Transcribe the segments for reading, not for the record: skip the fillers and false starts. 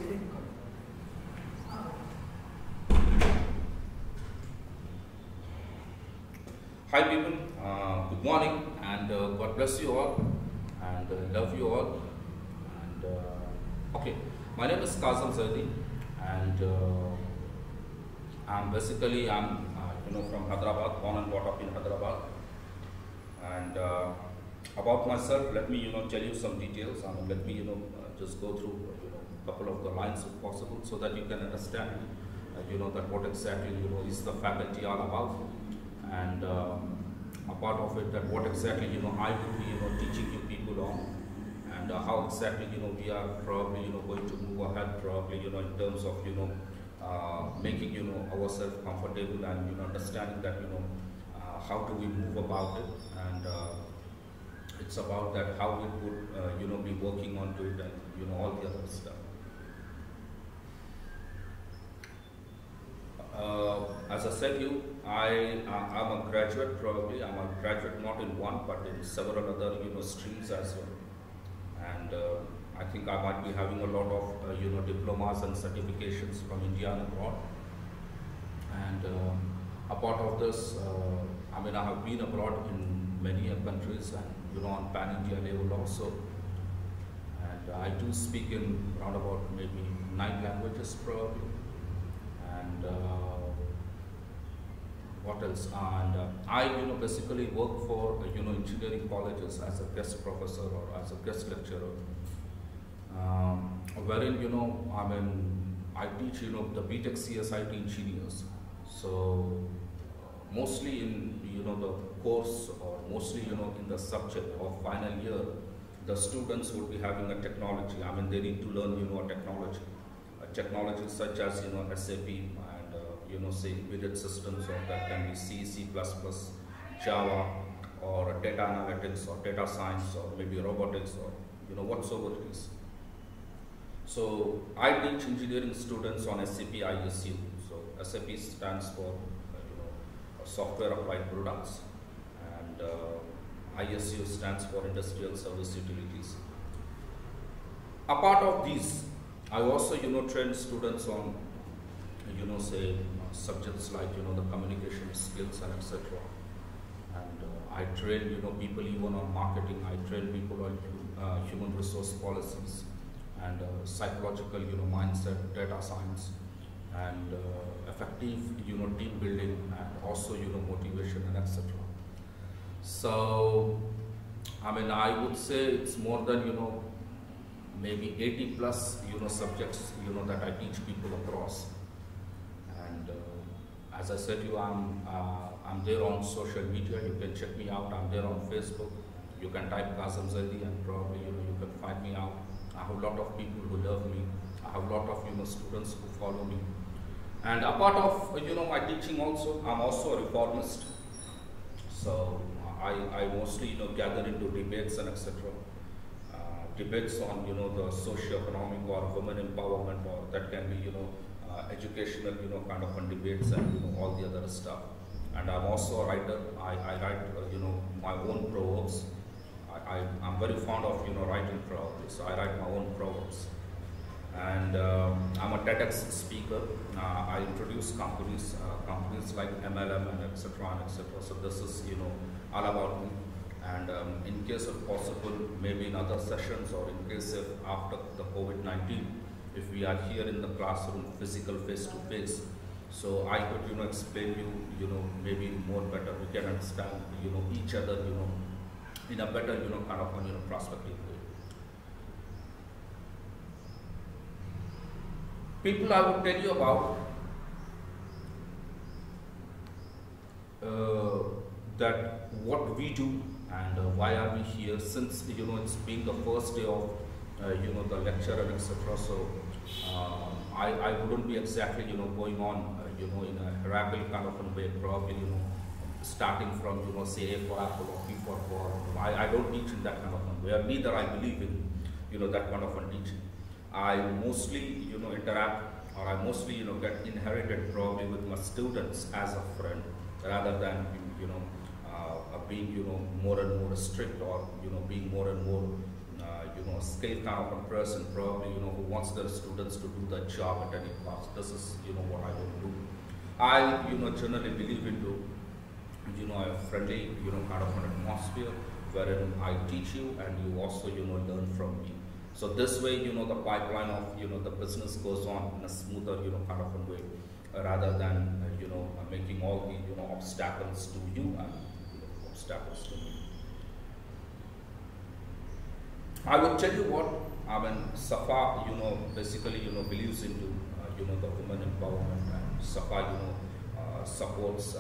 Hi people, good morning and God bless you all and love you all. And okay, my name is Kazim Zaidi and I'm from Hyderabad, born and brought up in Hyderabad. And about myself, let me tell you some details. Let me just go through a couple of the lines if possible, so that you can understand that what exactly is the faculty all about, and a part of it, that what exactly I will be teaching you people on, and how exactly we are probably going to move ahead, probably in terms of making ourselves comfortable, and understanding that how do we move about it, and it's about that how we would be working on to it, and all the other stuff. As I said I'm a graduate, probably. I'm a graduate not in one, but in several other streams as well. And I think I might be having a lot of diplomas and certifications from India and abroad. And a part of this, I have been abroad in many countries, and on pan-India level also. And I do speak in around about maybe 9 languages probably. And what else? And I basically work for engineering colleges as a guest professor or as a guest lecturer, wherein I teach the BTech CSIT engineers. So mostly in the course, or mostly in the subject of final year, the students would be having a technology. They need to learn a technology. Technologies such as SAP, and say embedded systems, or that can be C, C++, Java, or data analytics, or data science, or maybe robotics, or whatsoever it is. So I teach engineering students on SAP ISU. So SAP stands for Software Applied Products, and ISU stands for Industrial Service Utilities. A part of these, I also train students on say subjects like the communication skills and etc. And I train people even on marketing. I train people on human resource policies, and psychological mindset, data science, and effective team building, and also motivation and etc. So I would say it's more than maybe 80 plus subjects that I teach people across. And as I said I'm there on social media. You can check me out. I'm there on Facebook. You can type Kazim Zaidi and probably you can find me out. I have a lot of people who love me. I have a lot of students who follow me. And a part of my teaching also, I'm also a reformist. So I mostly gather into debates and etc. Debates on the socio-economic or women empowerment, or that can be educational kind of debates, and all the other stuff. And I'm also a writer. I write my own proverbs. I'm very fond of writing proverbs, so I write my own proverbs. And I'm a TEDx speaker. I introduce companies like MLM and etc. and etc. So this is all about me. And in case of possible, maybe in other sessions, or in case if after the COVID-19, if we are here in the classroom, physical face-to-face, so I could explain you maybe more better. We can understand each other in a better kind of prospective way. People I would tell you about that what we do, and why are we here, since it's been the first day of the lecture and etc. So I wouldn't be exactly going on in a hierarchical kind of way, probably starting from say A for apple or B for ball. I don't teach in that kind of way. Neither I believe in that kind of teaching. I mostly interact, or I mostly get inherited probably with my students as a friend, rather than being more and more strict, or being more and more a skill kind of a person, probably, who wants their students to do the job at any cost. This is, what I would do. I, generally believe into, a friendly, kind of an atmosphere wherein I teach you and you also, learn from me. So this way, the pipeline of, the business goes on in a smoother, kind of a way, rather than, making all the, obstacles to you and, obstacles to me. I would tell you what, I mean, SAFA, basically, believes into, the women empowerment, and SAFA, supports,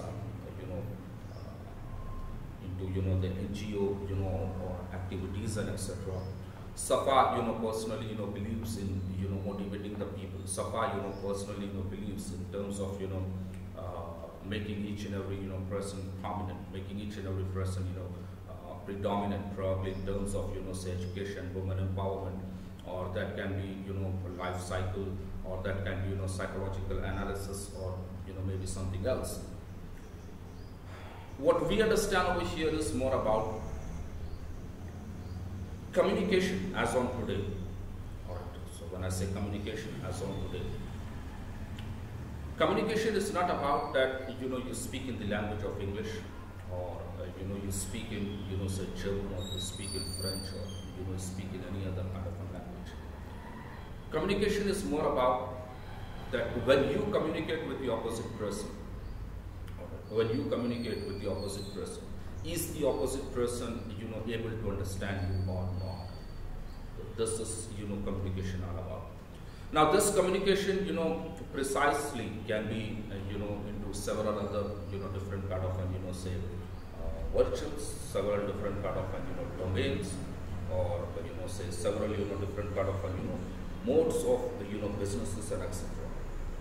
into, the NGO, activities and etc. SAFA, personally, believes in, motivating the people. SAFA, personally, believes in terms of, making each and every, person prominent, making each and every person, predominant, probably in terms of, say, education, women empowerment, or that can be, life cycle, or that can be, psychological analysis, or, maybe something else. What we understand over here is more about communication as on today. All right. So when I say communication as on today, communication is not about that, you speak in the language of English, or, you speak in, say, German, or you speak in French, or, you speak in any other kind of a language. Communication is more about that when you communicate with the opposite person, when you communicate with the opposite person, is the opposite person, able to understand you or not? This is, communication all about. Now this communication, precisely can be, into several other, different kind of, say, virtues, several different kind of, domains, or, say, several, different kind of, modes of, businesses and etc.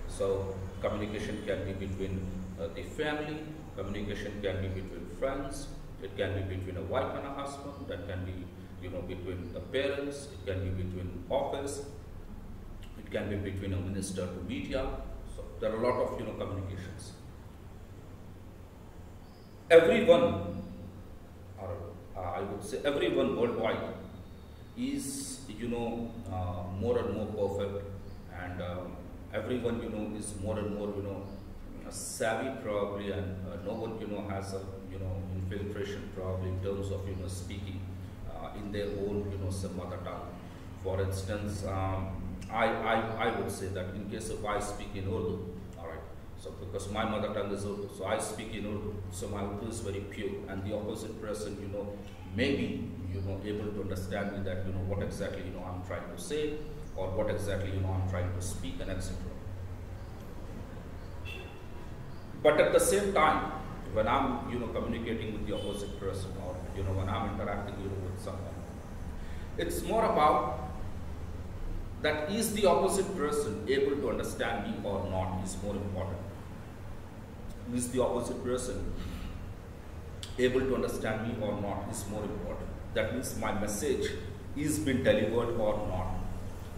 So communication can be between the family, communication can be between friends, it can be between a wife and a husband, that can be, between the parents, it can be between office, it can be between a minister to media. So there are a lot of, communications. Everyone, or I would say everyone worldwide is, more and more perfect, and everyone, is more and more, savvy probably, and no one, has a, infiltration probably in terms of, speaking in their own, say, mother tongue. For instance, I would say that in case if I speak in Urdu, all right, so because my mother tongue is Urdu, so I speak in Urdu, so my Urdu is very pure, and the opposite person, may be, able to understand me that, what exactly, I'm trying to say, or what exactly, I'm trying to speak, and etc. But at the same time, when I'm, communicating with the opposite person, or, when I'm interacting, with someone, it's more about that is the opposite person able to understand me or not is more important. Is the opposite person able to understand me or not is more important. That means my message is been delivered or not.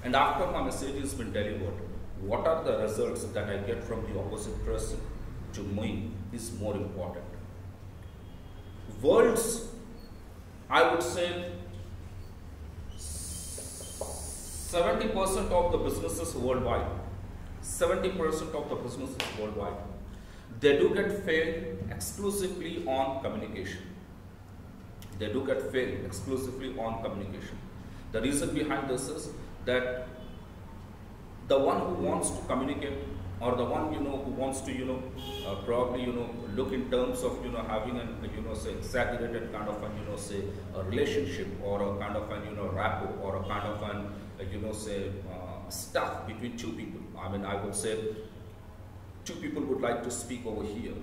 And after my message has been delivered, what are the results that I get from the opposite person to me is more important. Worlds, I would say 70% of the businesses worldwide, 70% of the businesses worldwide, they do get failed exclusively on communication. They do get failed exclusively on communication. The reason behind this is that the one who wants to communicate, or the one, who wants to, probably, look in terms of, having an, say, exaggerated kind of an, say, a relationship, or a kind of an, rapport, or a kind of an, say, stuff between two people. I mean, I would say two people would like to speak over here.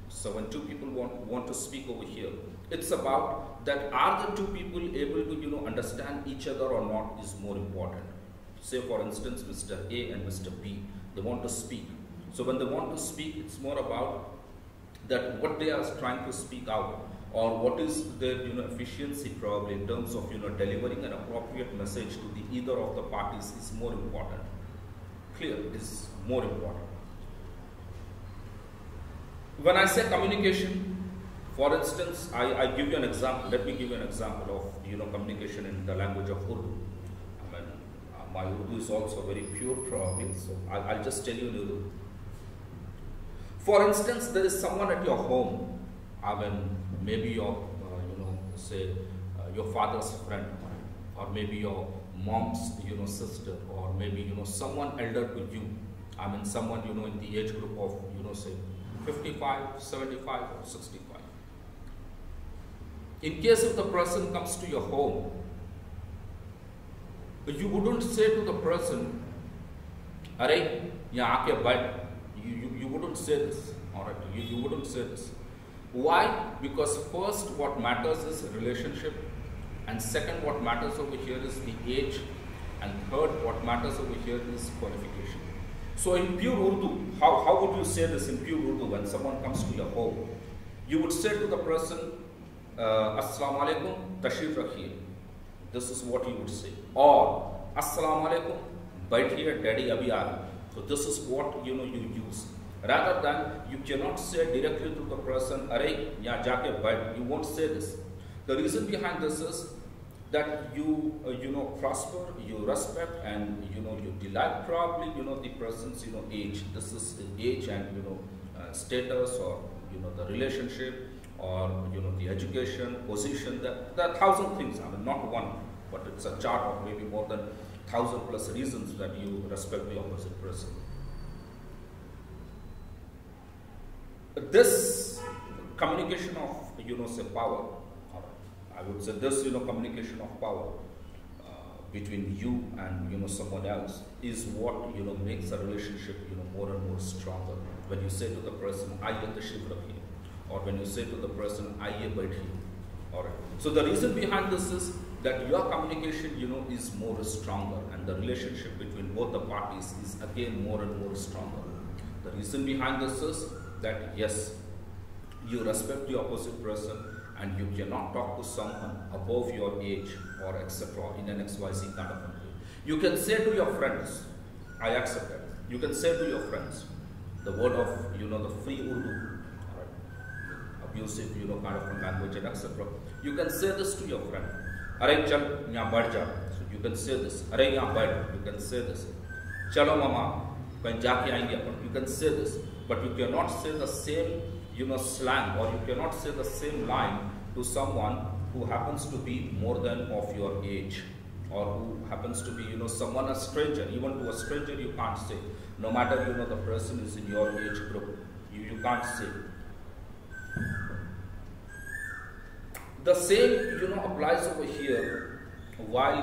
So when two people want to speak over here, it's about that are the two people able to, understand each other or not is more important. Say for instance, Mr. A and Mr. B, they want to speak. So when they want to speak, it's more about that what they are trying to speak out, or what is their, efficiency probably in terms of, delivering an appropriate message to the either of the parties is more important. Clear, is more important. When I say communication, For instance, I give you an example. Let me give you an example of communication in the language of Urdu. I mean, my Urdu is also very pure, probably. So I'll just tell you in Urdu. For instance, there is someone at your home. I mean, maybe your say your father's friend, or maybe your mom's sister, or maybe someone elder to you. I mean, someone in the age group of say 55, 75, or 65. In case if the person comes to your home, you wouldn't say to the person, "Arey, yahan aake baith." You wouldn't say this. All right, you wouldn't say this. Why? Because first, what matters is relationship, and second, what matters over here is the age, and third, what matters over here is qualification. So in pure Urdu, how would you say this in pure Urdu when someone comes to your home? You would say to the person, "Assalamu alaikum, tashrif rakhiye." This is what you would say. Or, "Assalamu alaikum, baithiye, daddy abhi aa raha." So this is what you use. Rather than you cannot say directly to the person, "Arey, yahan jaake bait." You won't say this. The reason behind this is that you prosper, you respect, and you delight probably the person's age. This is age and status, or the relationship, or the education, position. There are 1,000 things. I mean, not one, but it's a chart of maybe more than 1,000 plus reasons that you respect the opposite person. This communication of say power, I would say this communication of power between you and someone else is what makes a relationship more and more stronger. When you say to the person, "Aiye tashrif rakhiye," or when you say to the person, "Aiye baithiye." All right. So the reason behind this is that your communication is more stronger, and the relationship between both the parties is again more and more stronger. The reason behind this is that yes, you respect the opposite person, and you cannot talk to someone above your age or etc. in an XYZ kind of way. You can say to your friends, "I accept that." You can say to your friends the word of the free Urdu, right? Abusive kind of language and etc. You can say this to your friend, "Arey chal yahan baith ja." So you can say this. "Arey yahan baith." You can say this. "Chalo mama, kahin jaake aayenge apan." You can say this, but you cannot say the same slang, or you cannot say the same line to someone who happens to be more than of your age, or who happens to be someone, a stranger. Even to a stranger you can't say, no matter the person is in your age group. You can't say. The same applies over here while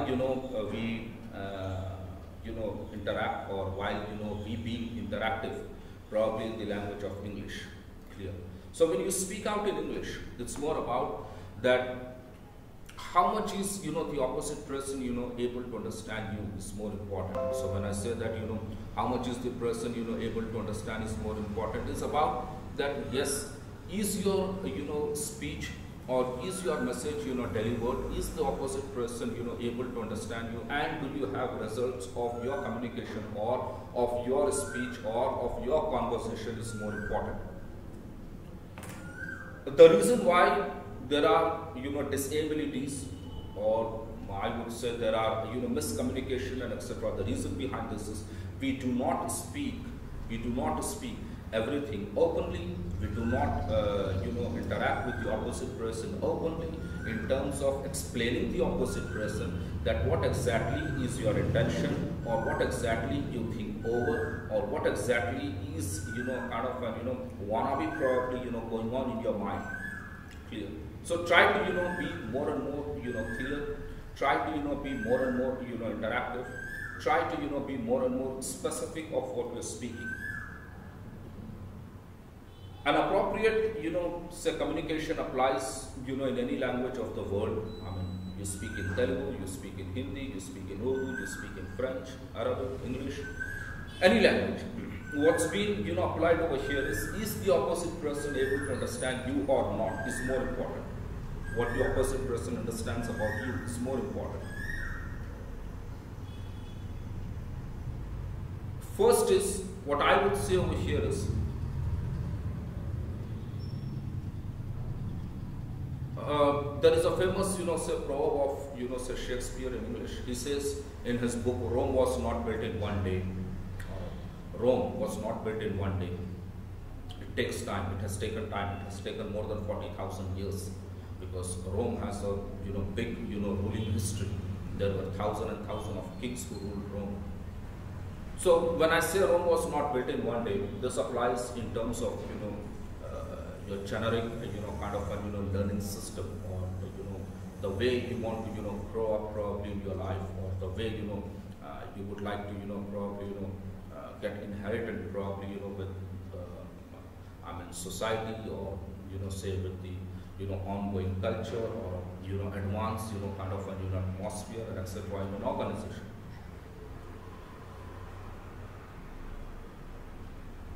we interact, or while we being interactive, probably in the language of English. Clear. So when you speak out in English, it's more about that how much is the opposite person able to understand you is more important. So when I say that how much is the person able to understand is more important, it's about that yes, is your speech or is your message delivered, is the opposite person able to understand you, and do you have results of your communication or of your speech or of your conversation is more important. The reason why there are disabilities, or I would say there are miscommunication and etc. The reason behind this is we do not speak everything openly. We do not interact with the opposite person openly in terms of explaining the opposite person that what exactly is your intention, or what exactly you think over, or what exactly is kind of wannabe probably going on in your mind. Clear. So try to be more and more clear. Try to be more and more interactive. Try to be more and more specific of what you're speaking. An appropriate say communication applies in any language of the world. I mean, you speak in Telugu, you speak in Hindi, you speak in Urdu, you speak in French, Arabic, English, any language. What's being applied over here is the opposite person able to understand you or not is more important. What the opposite person understands about you is more important. First is, what I would say over here is, there is a famous, say proverb of, say Shakespeare in English. He says in his book, Rome was not built in one day. Rome was not built in one day. It takes time. It has taken time. It has taken more than 40,000 years, because Rome has a, big, ruling history. There were thousands and thousands of kings who ruled Rome. So when I say Rome was not built in one day, this applies in terms of, your generic, kind of a, learning system, or, the way you want to, grow up probably in your life, or the way, you would like to, probably, get inherited probably, with, society, or, say with the, ongoing culture, or, advanced, kind of an, atmosphere, etc. in an organization.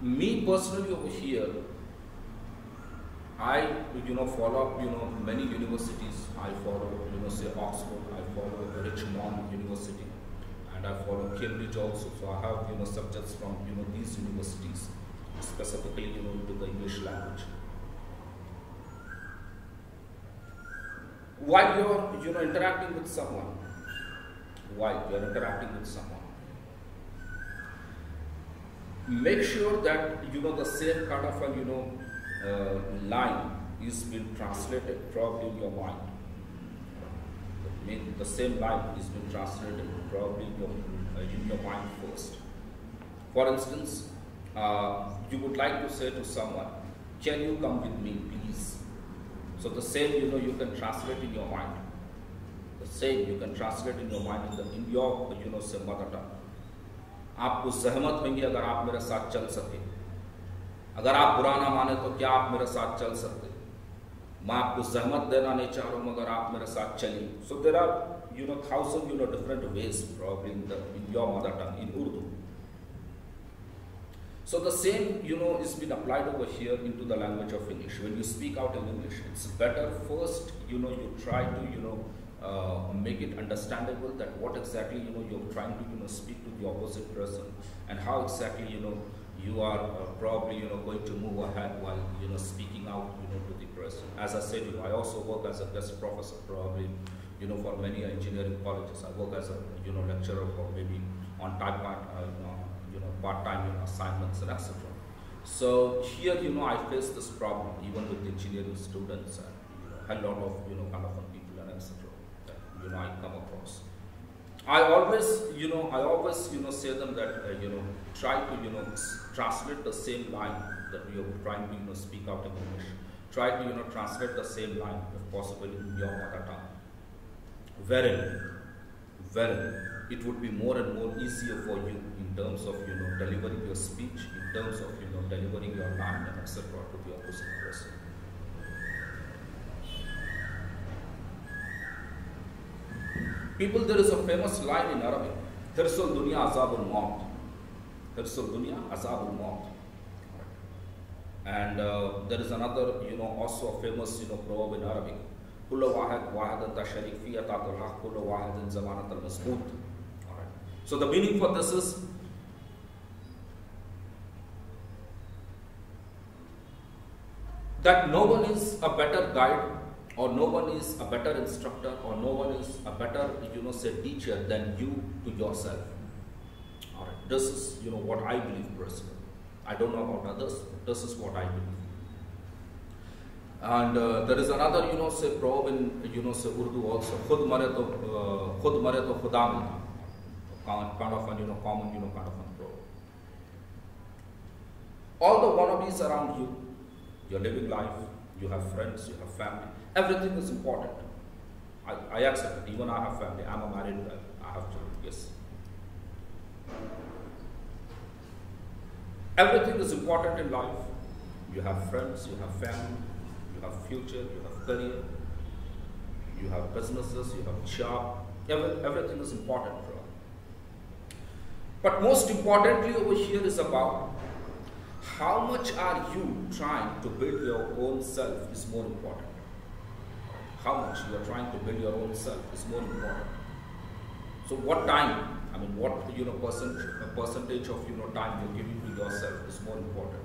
Me personally over here, I, follow up, many universities. I follow, say Oxford, I follow Richmond University, and I follow Cambridge also. So I have, subjects from, these universities, specifically, into the English language. While you're, interacting with someone, make sure that, the same kind of a, line is being translated probably in your mind. The same line is being translated probably in your mind first. For instance, you would like to say to someone, "Can you come with me, please?" So the same, you can translate in your mind. The same you can translate in your mind in your, say mother tongue. आपको सहमत होंगे अगर आप मेरे साथ चल सके? अगर आप बुरा ना माने तो क्या आप मेरे साथ चल सकते? मैं आपको सहमत देना नहीं चाह रहा हूँ मगर आप मेरे साथ चलिए. So there are, thousand, different ways probably in your mother tongue, in Urdu. So the same, is been applied over here into the language of English. When you speak out in English, it's better first, you try to, make it understandable that what exactly, you're trying to, speak to the opposite person, and how exactly, you are probably, going to move ahead while, speaking out, to the person. As I said, I also work as a guest professor, probably, for many engineering colleges. I work as a, lecturer for maybe on part-time, assignments and etc. So here, I face this problem even with engineering students and, a lot of, kind of people and etc. that, I come across. I always, say them that, try to, translate the same line that you're trying to, speak out in English. Try to, translate the same line, if possible, in your mother tongue. Wherein it would be more and more easier for you in terms of, delivering your speech, in terms of, delivering your line, and etc. to the opposite person. People, there is a famous line in Arabic, Hirsul Dunya Azabul Maut. Hirsul Dunya Azabul Maut. And there is another, also a famous, proverb in Arabic, Kullu wahid wahidata sharik fi atatul haq, kullu wahidin zamanat al-masbut. So the meaning for this is, that no one is a better guide, or no one is a better instructor, or no one is a better, say teacher than you to yourself. All right. This is, what I believe personally. I don't know about others, but this is what I believe. And there is another, say proverb in, say Urdu also, Khud mare to khuda milta. Kind of an, common, kind of a proverb. All the wannabes around you, you're living life, you have friends, you have family, everything is important. I accept it. Even I have family. I'm a married guy. I have children. Yes. Everything is important in life. You have friends, you have family, you have future, you have career, you have businesses, you have job. Everything is important for us. But most importantly over here is about how much are you trying to build your own self is more important. How much you are trying to build your own self is more important. So what time, what percentage of time you're giving to yourself is more important.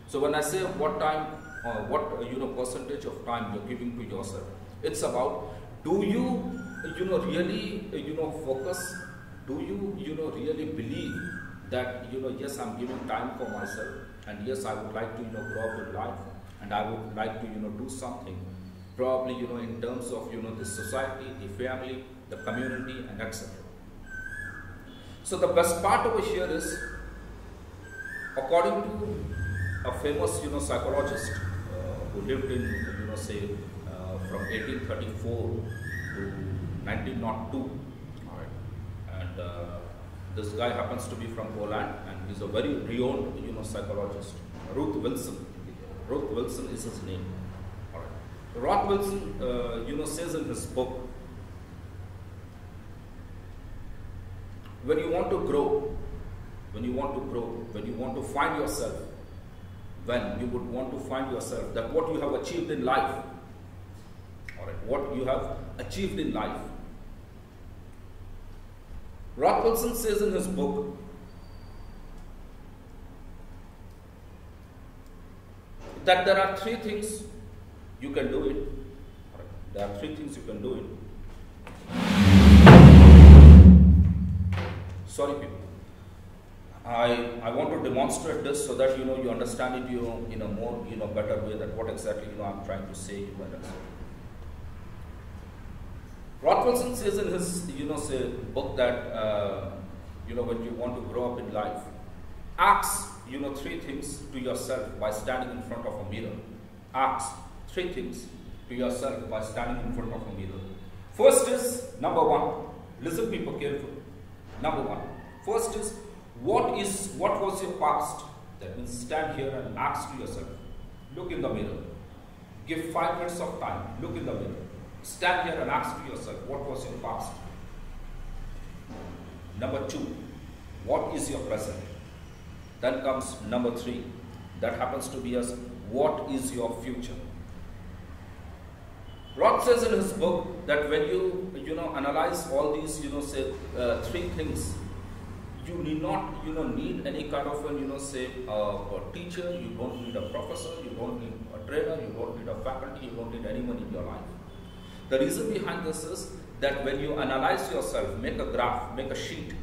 So when I say what time percentage of time you're giving to yourself. It's about, do you, really, focus? Do you, really believe that, yes, I'm giving time for myself, and yes, I would like to, grow up in life, and I would like to, do something, probably, in terms of, the society, the family, the community, and etc. So the best part over here is, according to a famous, psychologist who lived in, from 1834 to 1902, all right, and this guy happens to be from Poland, and he's a very renowned, psychologist. Ruth Wilson. Ruth Wilson is his name. All right. Ruth Wilson, says in his book, when you want to grow, when you want to find yourself, when you would want to find yourself, that what you have achieved in life, all right, what you have achieved in life. Ruth Wilson says in his book that there are three things you can do it. All right, there are three things you can do it. Sorry, people. I want to demonstrate this so that you understand it in a more better way, that what exactly I'm trying to say. Ruth Wilson says in his book that when you want to grow up in life, ask three things to yourself by standing in front of a mirror. Ask three things to yourself by standing in front of a mirror. First is, number one, listen people carefully. Number one, first is, what was your past? That means stand here and ask to yourself. Look in the mirror. Give 5 minutes of time. Look in the mirror. Stand here and ask to yourself, what was your past? Number two, what is your present? Then comes number three. That happens to be as, what is your future? Roth says in his book that when you analyze all these three things, you need not need any kind of a teacher, you don't need a professor, you don't need a trainer, you don't need a faculty, you don't need anyone in your life. The reason behind this is that when you analyze yourself, make a graph, make a sheet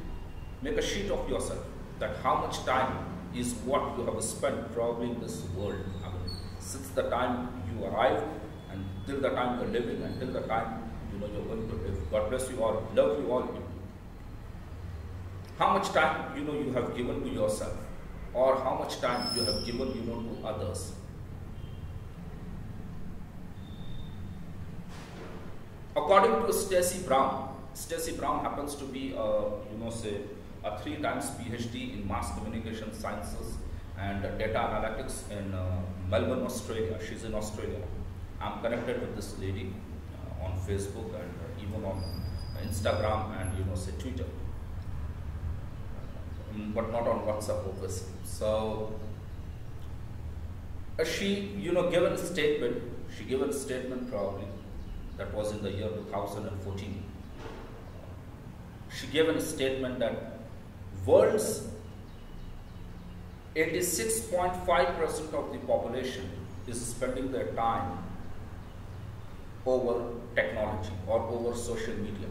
of yourself, that how much time is what you have spent probably in this world. I mean, since the time you arrived and till the time you're living and till the time you're going to live. God bless you all, love you all. How much time you have given to yourself, or how much time you have given to others. According to Stacy Brown happens to be a 3 times PhD in mass communication sciences and data analytics in Melbourne, Australia. She's in Australia. I'm connected with this lady on Facebook and even on Instagram and Twitter, but not on WhatsApp, obviously. So she given a statement. She gave a statement probably that was in the year 2014. She gave a statement that world's 86.5% of the population is spending their time over technology or over social media.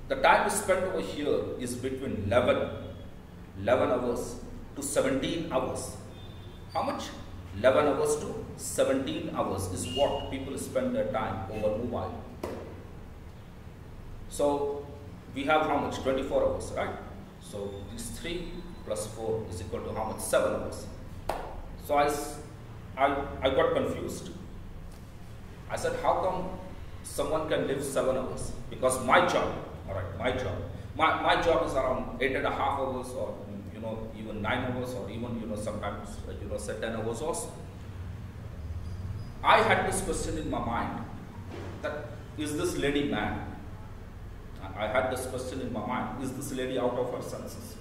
The time spent over here is between 11 hours to 17 hours. How much? 11 hours to 17 hours is what people spend their time over mobile. So we have how much? 24 hours, right? So these 3 plus 4 is equal to how much? 7 hours. So I got confused. I said, how come someone can live 7 hours? Because my job, all right, my job is around 8.5 hours, or even 9 hours, or even sometimes say 10 hours also. I had this question in my mind, that is this lady mad? I had this question in my mind, is this lady out of her senses?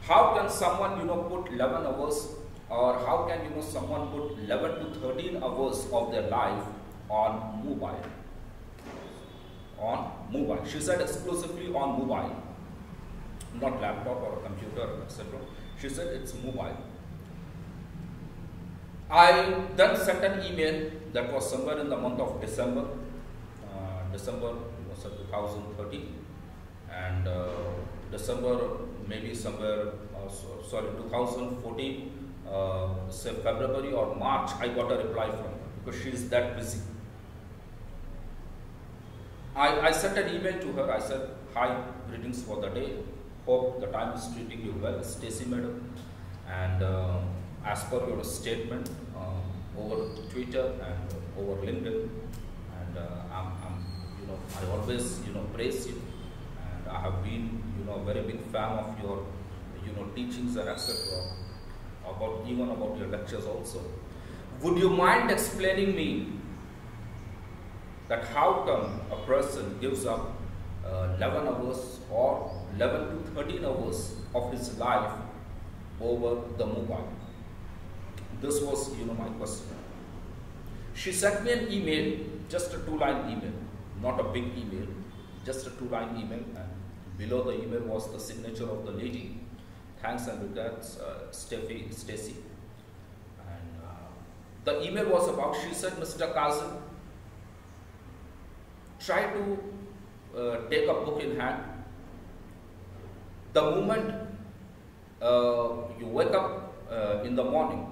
How can someone put 11 hours, or how can someone put 11 to 13 hours of their life on mobile? On mobile. She said exclusively on mobile, not laptop or a computer, etc. She said it's mobile. I then sent an email that was somewhere in the month of December, December 2013, and December maybe somewhere, sorry, 2014, say February or March, I got a reply from her because she is that busy. I sent an email to her. I said, "Hi, greetings for the day. Hope the time is treating you well, Stacy madam. And as per your statement over Twitter and over LinkedIn, and I always praise you, and I have been a very big fan of your teachings and etc. Even about your lectures also. Would you mind explaining me that how come a person gives up 11 hours or 11 to 13 hours of his life over the mobile?" This was my question. She sent me an email, just a 2-line email, not a big email, just a 2-line email, and below the email was the signature of the lady. "Thanks and regards, Stacy." And the email was about, she said, "Mr. Kazim, try to take a book in hand. The moment you wake up in the morning,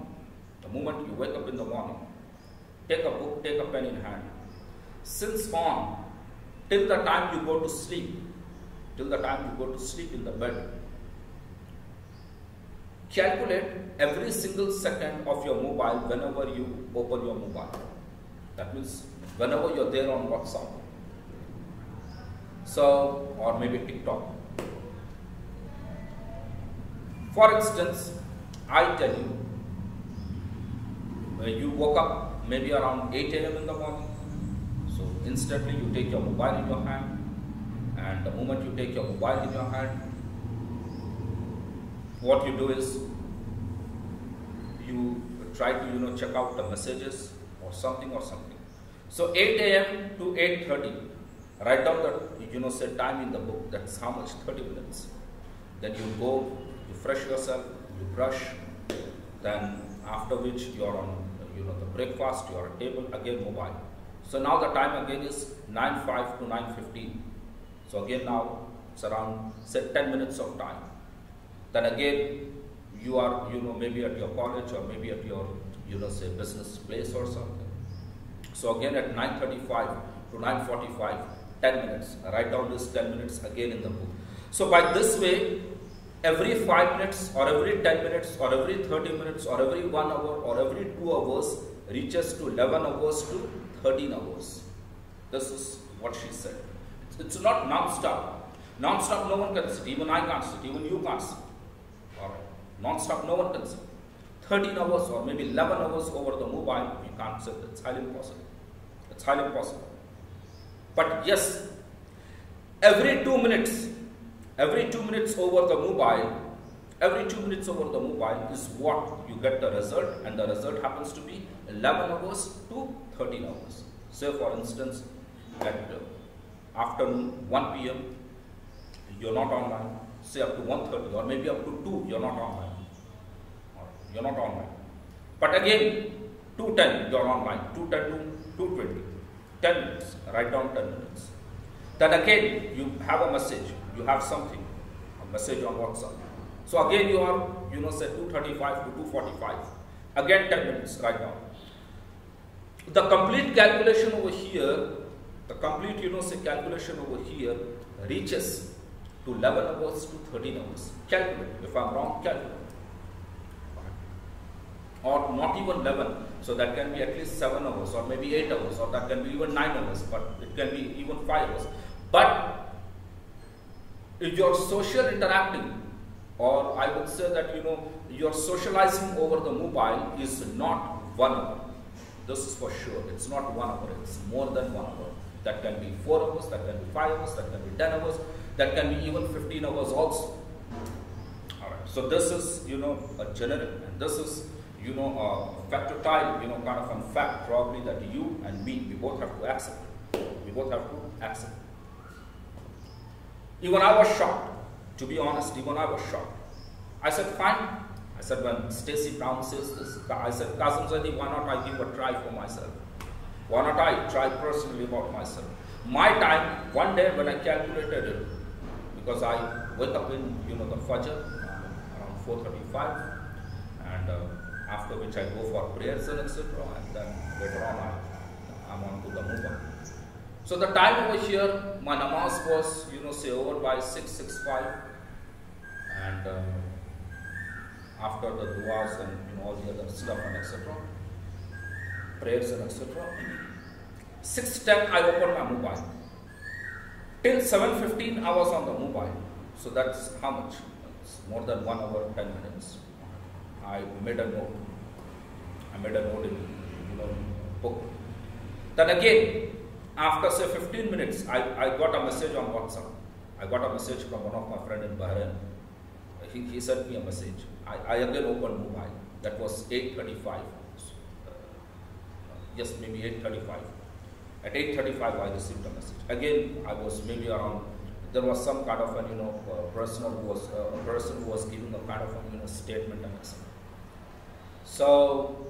take a book, take a pen in hand. Since on, till the time you go to sleep, in the bed, calculate every single second of your mobile whenever you open your mobile. That means whenever you're there on WhatsApp. So, or maybe TikTok. For instance, I tell you, you woke up maybe around 8 a.m. in the morning. So instantly you take your mobile in your hand, and the moment you take your mobile in your hand, what you do is you try to check out the messages or something. So 8 a.m. to 8:30. Write down the say time in the book. That's how much? 30 minutes. Then you go, you fresh yourself, you brush. Then after which you are on the breakfast, you are at table, again mobile. So now the time again is 9:05 to 9:15. So again now it's around say 10 minutes of time. Then again you are maybe at your college or maybe at your say business place or something. So again at 9:35 to 9:45, 10 minutes. Write down this 10 minutes again in the book. So by this way, every 5 minutes or every 10 minutes or every 30 minutes or every 1 hour or every 2 hours reaches to 11 hours to 13 hours. This is what she said. It's not non-stop. Non-stop no one can sit. Even I can't sit. Even you can't sit. Alright. Non-stop no one can sit. 13 hours or maybe 11 hours over the mobile, you can't sit. It's highly impossible. It's highly impossible. But yes, every 2 minutes over the mobile, is what you get the result, and the result happens to be 11 hours to 13 hours. Say for instance, at afternoon 1 p.m. you're not online. Say up to 1:30 or maybe up to 2 you're not online. But again 2:10 you're online. 2:10 to 2:20. 10 minutes. Write down 10 minutes. Then again you have a message. You have something, a message on WhatsApp. So again you are, say 2:35 to 2:45. Again 10 minutes, write down. The complete calculation over here, reaches to 11 hours to 13 hours. Calculate. If I'm wrong, calculate. Or not even 11. So that can be at least 7 hours or maybe 8 hours, or that can be even 9 hours, but it can be even 5 hours. But if you're social interacting, or I would say that you're socializing over the mobile is not 1 hour. This is for sure. It's not 1 hour. It's more than 1 hour. That can be 4 hours. That can be 5 hours. That can be 10 hours. That can be even 15 hours also. All right. So this is a generic, and this is a factile kind of a fact probably that you and me, we both have to accept. Even I was shocked. To be honest, even I was shocked. I said, fine, I said, when Stacy Brown says this, I said, Kazim Zaidi, why not I give a try for myself? Why not I try personally about myself? My time, one day when I calculated it, because I wake up in, the Fajr, around 4:35, and after which I go for prayers and etc. And then later on I'm on to the mubah. So the time over here, my namaz was, say over by 6:65, and after the du'as and all the other stuff and etc. prayers and etc. 6:10 I opened my mobile. Till 7:15 I was on the mobile. So that's how much? It's more than 1 hour, 10 minutes. I made a note. I made a note in book. Then again, after say 15 minutes, I got a message on WhatsApp. I got a message from one of my friends in Bahrain. He sent me a message. I again opened mobile. That was 8:35. Yes, maybe 8:35. At 8:35, I received a message. Again, I was maybe around. There was some kind of a person who was giving a kind of statement and etc. So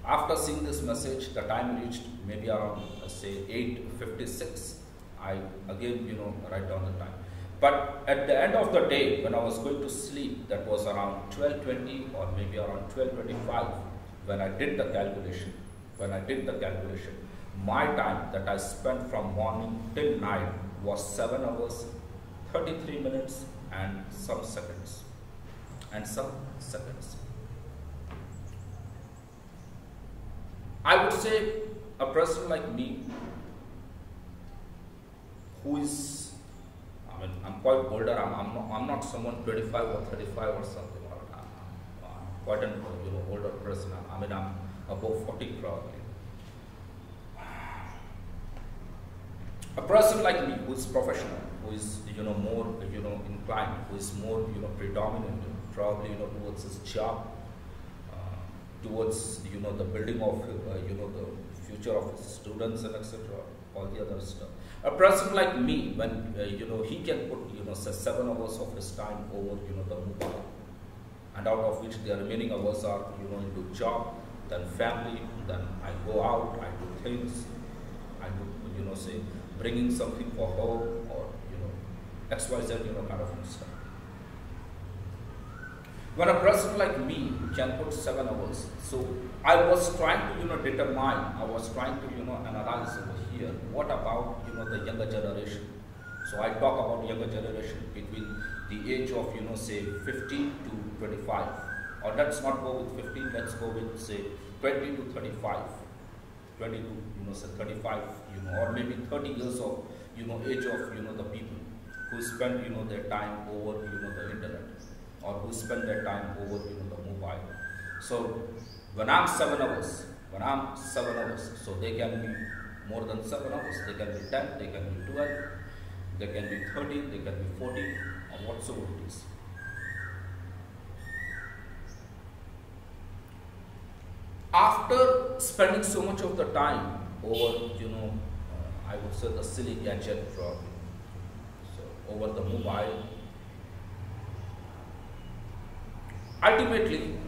after seeing this message, the time reached maybe around say 8:56. I again write down the time. But at the end of the day, when I was going to sleep, that was around 12:20 or maybe around 12:25. When I did the calculation, my time that I spent from morning till night was 7 hours, 33 minutes and some seconds. I would say a person like me, who is, I'm quite older. I'm not someone 25 or 35 or something. I'm quite an older person. I'm above 40 probably. A person like me who is professional, who is more inclined, who is more predominant probably towards his job, towards the building of the future of his students and etc. all the other stuff. A person like me, when he can put say 7 hours of his time over the mobile, and out of which the remaining hours are into job, then family, then I go out, I do things, I do say bringing something for home or XYZ kind of stuff. When a person like me can put 7 hours, so I was trying to determine, I was trying to analyze over here, what about the younger generation. So I talk about younger generation between the age of say 15 to 25, or let's not go with 15, let's go with say 20 to 35, 20 to say 35, or maybe 30 years of age of the people who spend their time over the internet, or who spend their time over the mobile. So when I'm 7 hours, so they can be more than 7 hours. They can be 10, they can be 12, they can be 13, they can be 14, or whatsoever it is. After spending so much of the time over, I would say the silly gadget probably, so over the mobile, ultimately,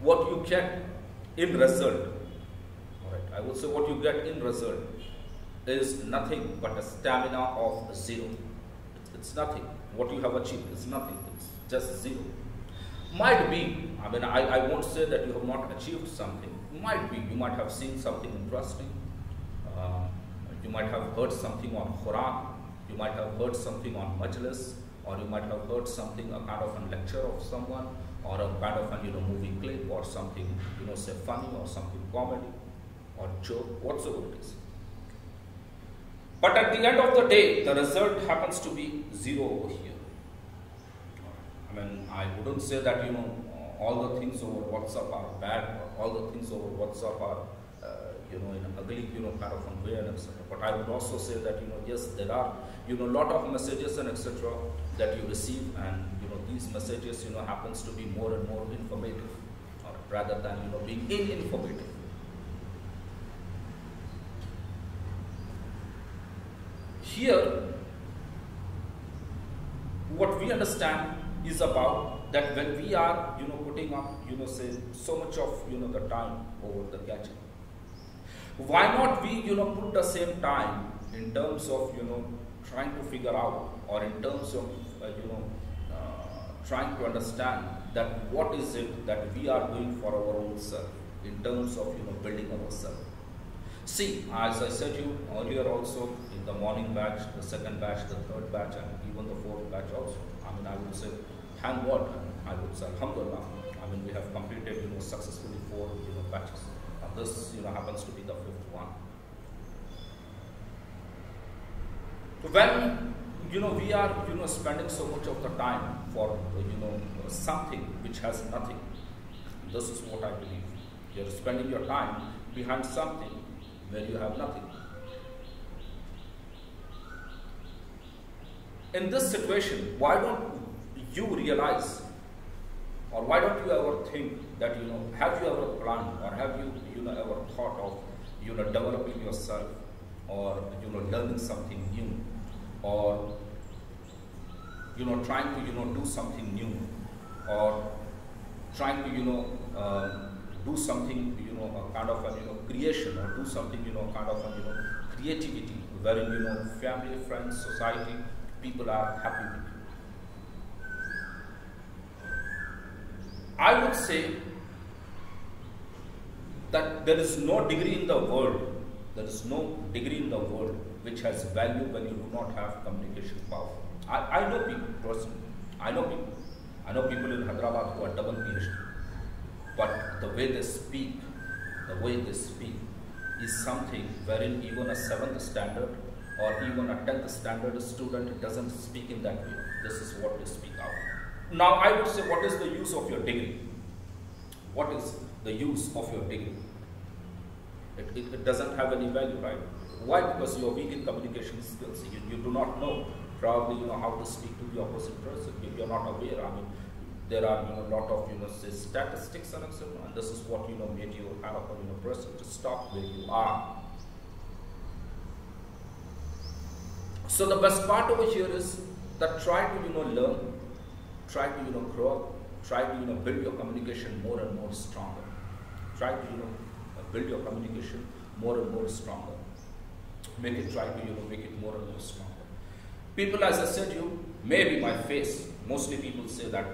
what you get in result, alright, I would say what you get in result is nothing but a stamina of 0. It's nothing. What you have achieved is nothing. It's just 0. Might be, I won't say that you have not achieved something. Might be, you might have seen something interesting. You might have heard something on Quran. You might have heard something on Majlis, or you might have heard something, a kind of a lecture of someone, or a kind of a movie clip, or something say funny, or something comedy, or joke, whatsoever it is. But at the end of the day, the result happens to be 0 over here. I wouldn't say that all the things over WhatsApp are bad, or all the things over WhatsApp are in an ugly kind of a way and etc. But I would also say that yes, there are lot of messages and etc. that you receive, and these messages happens to be more and more informative, or rather than being uninformative. Here, what we understand is about that when we are, putting up, say so much of, the time over the gadget. Why not we, put the same time in terms of, trying to figure out, or in terms of, trying to understand that what is it that we are doing for our own self in terms of, building ourselves. See, as I said you earlier also, in the morning batch, the second batch, the third batch, and even the fourth batch also, I would say, thank God, I would say, alhamdulillah, we have completed, successfully 4, batches. This, happens to be the 5th one. When, we are, spending so much of the time for, something which has nothing, this is what I believe. You're spending your time behind something where you have nothing. In this situation, why don't you realize, or why don't you ever think that, have you ever planned, or have you, ever thought of, developing yourself, or, learning something new, or, trying to, do something new, or trying to, do something, a kind of a, creation, or do something, kind of a, creativity, wherein, family, friends, society, people are happy with you. I would say that there is no degree in the world, which has value when you do not have communication power. I know people personally. I know people in Hyderabad who are double PhD. But the way they speak is something wherein even a 7th standard or even a 10th standard student doesn't speak in that way. This is what they speak out. Now I would say, what is the use of your degree? What is the use of your degree? It doesn't have any value, right? Why? Because you are weak in communication skills. You do not know, probably, how to speak to the opposite person. You are not aware. There are, a lot of, say statistics and etc. And this is what, made you kind of a, person to stop where you are. So the best part over here is that try to, learn, try to, grow up, try to, build your communication more and more stronger. Try to, build your communication more and more stronger. Try to, make it more and more stronger. People, as I said, maybe my face, mostly people say that,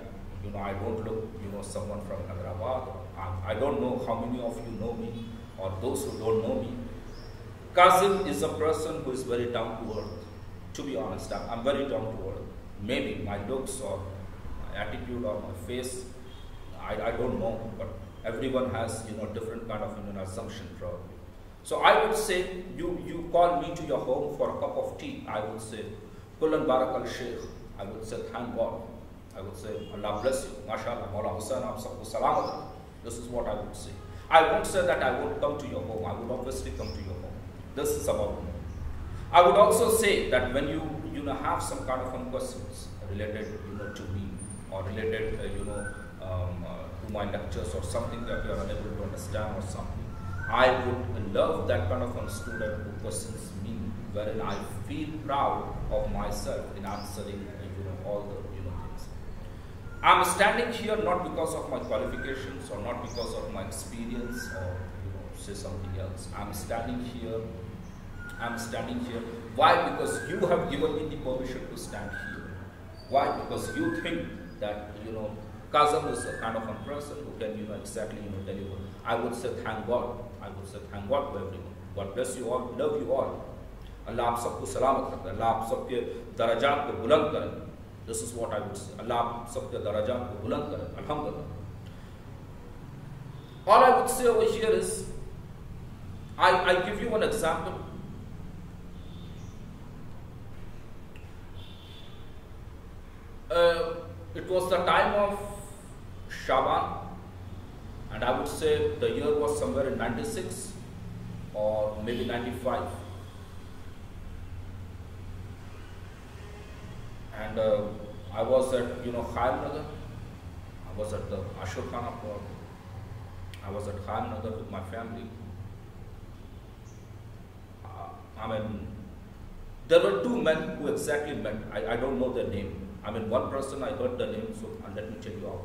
I don't look, someone from Hyderabad. I don't know how many of you know me, or those who don't know me. Kazim is a person who is very down to earth. To be honest, I'm very down to earth. Maybe my looks or my attitude or my face, I don't know, but everyone has, different kind of, assumption probably. So I would say, you call me to your home for a cup of tea, I would say, Kullan Barak al Sheikh. I would say, thank God. I would say, Allah bless you. MashaAllah, Mawla Hussain, Salamat. This is what I would say. I won't say that I won't come to your home. I would obviously come to your home. This is about me. I would also say that when you have some kind of questions related to me, or related to my lectures, or something that you are unable to understand or something, I would love that kind of a student who questions me, wherein I feel proud of myself in answering all the things. I'm standing here not because of my qualifications, or not because of my experience, or say something else. I'm standing here. Why? Because you have given me the permission to stand here. Why? Because you think that Kazim is a kind of a person who can exactly deliver. I would say thank God. I would say thank God to everyone. God bless you all. Love you all. Allah आप सबको सलामत रखे. Allah आप सबके दराजात को बुलंद करे. This is what I would say. Allah आप सबके दराजात को बुलंद करे. Alhamdulillah. All I would say over here is, I give you one example. It was the time of Shaban, and I would say the year was somewhere in 96 or maybe 95. And I was at Khaim Nagar. I was at the Ashur Khana Park. I was at Khaim Nagar with my family. There were two men who exactly met. I don't know their name. I mean, one person I heard the name, so let me check you out.